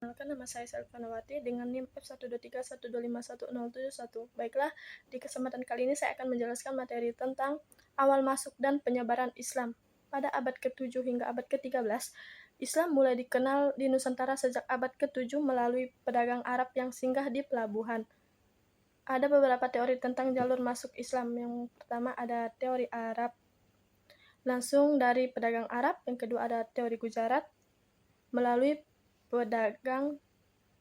Perkenalkan, nama saya Selvanawati dengan NIM F12312510771. Baiklah, di kesempatan kali ini saya akan menjelaskan materi tentang awal masuk dan penyebaran Islam. Pada abad ke-7 hingga abad ke-13, Islam mulai dikenal di Nusantara sejak abad ke-7 melalui pedagang Arab yang singgah di pelabuhan. Ada beberapa teori tentang jalur masuk Islam. Yang pertama ada teori Arab, langsung dari pedagang Arab. Yang kedua ada teori Gujarat, melalui pedagang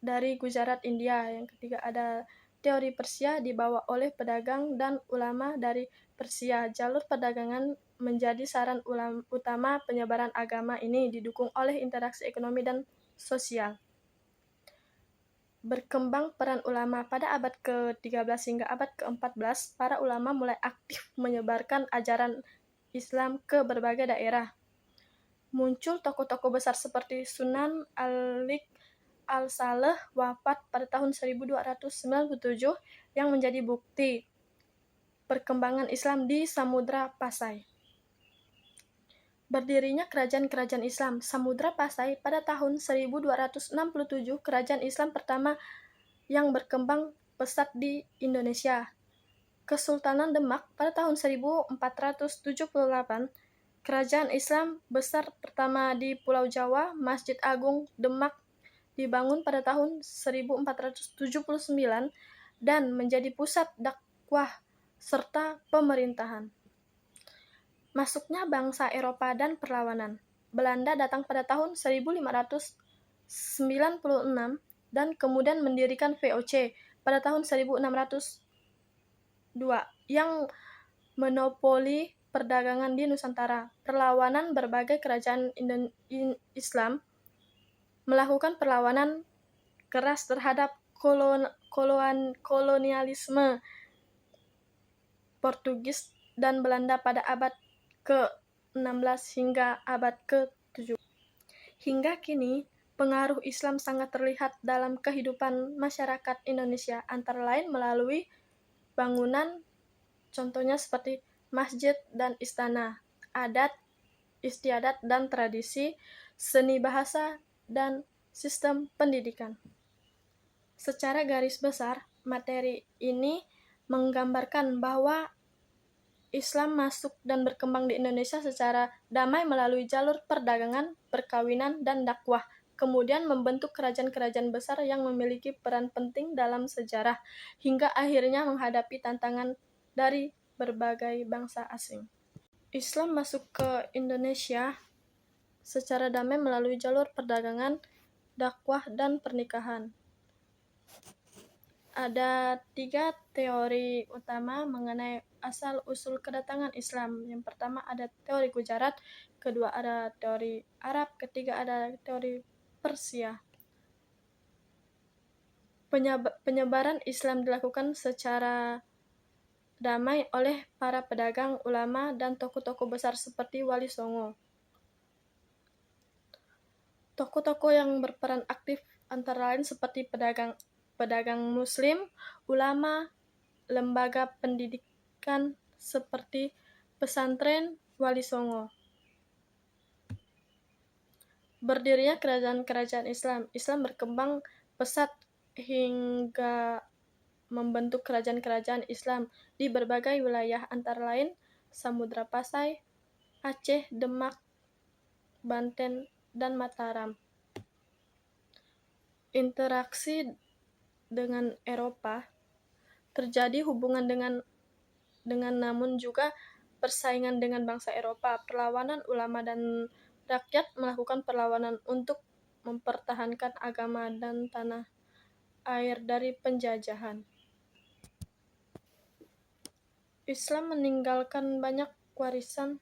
dari Gujarat, India. Yang ketiga ada teori Persia, dibawa oleh pedagang dan ulama dari Persia. Jalur perdagangan menjadi saran utama penyebaran agama ini, didukung oleh interaksi ekonomi dan sosial. Berkembang peran ulama pada abad ke-13 hingga abad ke-14, para ulama mulai aktif menyebarkan ajaran Islam ke berbagai daerah. Muncul tokoh-tokoh besar seperti Sunan Al-Saleh, wafat pada tahun 1297, yang menjadi bukti perkembangan Islam di Samudra Pasai. Berdirinya kerajaan-kerajaan Islam. Samudra Pasai pada tahun 1267, kerajaan Islam pertama yang berkembang pesat di Indonesia. Kesultanan Demak pada tahun 1478, kerajaan Islam besar pertama di Pulau Jawa. Masjid Agung Demak dibangun pada tahun 1479 dan menjadi pusat dakwah serta pemerintahan. Masuknya bangsa Eropa dan perlawanan. Belanda datang pada tahun 1596 dan kemudian mendirikan VOC pada tahun 1602 yang monopoli perdagangan di Nusantara. Perlawanan berbagai kerajaan Islam melakukan perlawanan keras terhadap kolonialisme Portugis dan Belanda pada abad ke-16 hingga abad ke-7. Hingga kini, pengaruh Islam sangat terlihat dalam kehidupan masyarakat Indonesia, antara lain melalui bangunan, contohnya seperti masjid dan istana, adat istiadat dan tradisi, seni bahasa, dan sistem pendidikan. Secara garis besar, materi ini menggambarkan bahwa Islam masuk dan berkembang di Indonesia secara damai melalui jalur perdagangan, perkawinan, dan dakwah, kemudian membentuk kerajaan-kerajaan besar yang memiliki peran penting dalam sejarah, hingga akhirnya menghadapi tantangan dari berbagai bangsa asing. Islam masuk ke Indonesia secara damai melalui jalur perdagangan, dakwah, dan pernikahan. Ada 3 teori utama mengenai asal-usul kedatangan Islam. Yang pertama ada teori Gujarat, kedua ada teori Arab, ketiga ada teori Persia. Penyebaran Islam dilakukan secara damai oleh para pedagang, ulama, dan tokoh-tokoh besar seperti Wali Songo. Tokoh-tokoh yang berperan aktif antara lain seperti pedagang Muslim, ulama, lembaga pendidikan seperti pesantren Wali Songo. Berdirinya kerajaan-kerajaan Islam. Islam berkembang pesat hingga membentuk kerajaan-kerajaan Islam di berbagai wilayah, antara lain Samudra Pasai, Aceh, Demak, Banten, dan Mataram. Interaksi dengan Eropa, terjadi hubungan dengan namun juga persaingan dengan bangsa Eropa. Perlawanan ulama dan rakyat melakukan perlawanan untuk mempertahankan agama dan tanah air dari penjajahan. Islam meninggalkan banyak warisan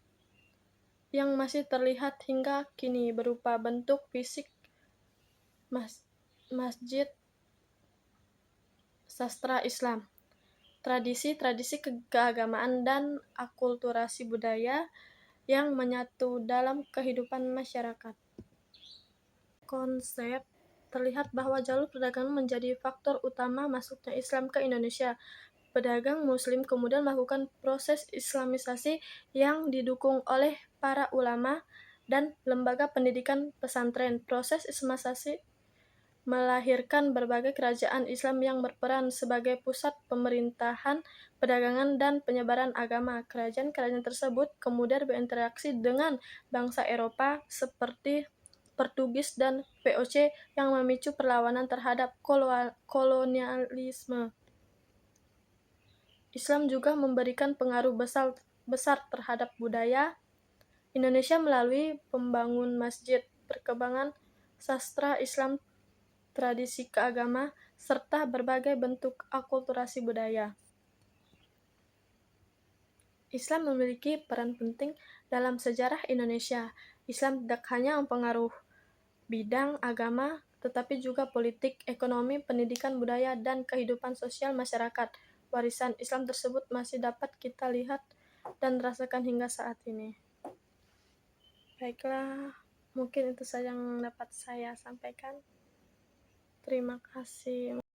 yang masih terlihat hingga kini berupa bentuk fisik masjid, sastra Islam, tradisi-tradisi keagamaan, dan akulturasi budaya yang menyatu dalam kehidupan masyarakat. Konsep terlihat bahwa jalur perdagangan menjadi faktor utama masuknya Islam ke Indonesia. Pedagang Muslim kemudian melakukan proses Islamisasi yang didukung oleh para ulama dan lembaga pendidikan pesantren. Proses Islamisasi melahirkan berbagai kerajaan Islam yang berperan sebagai pusat pemerintahan, perdagangan, dan penyebaran agama. Kerajaan-kerajaan tersebut kemudian berinteraksi dengan bangsa Eropa seperti Portugis dan VOC yang memicu perlawanan terhadap kolonialisme. Islam juga memberikan pengaruh besar terhadap budaya Indonesia melalui pembangunan masjid, perkembangan sastra Islam, tradisi keagama, serta berbagai bentuk akulturasi budaya. Islam memiliki peran penting dalam sejarah Indonesia. Islam tidak hanya mempengaruhi bidang agama, tetapi juga politik, ekonomi, pendidikan, budaya, dan kehidupan sosial masyarakat. Warisan Islam tersebut masih dapat kita lihat dan rasakan hingga saat ini. Baiklah, mungkin itu saja yang dapat saya sampaikan. Terima kasih.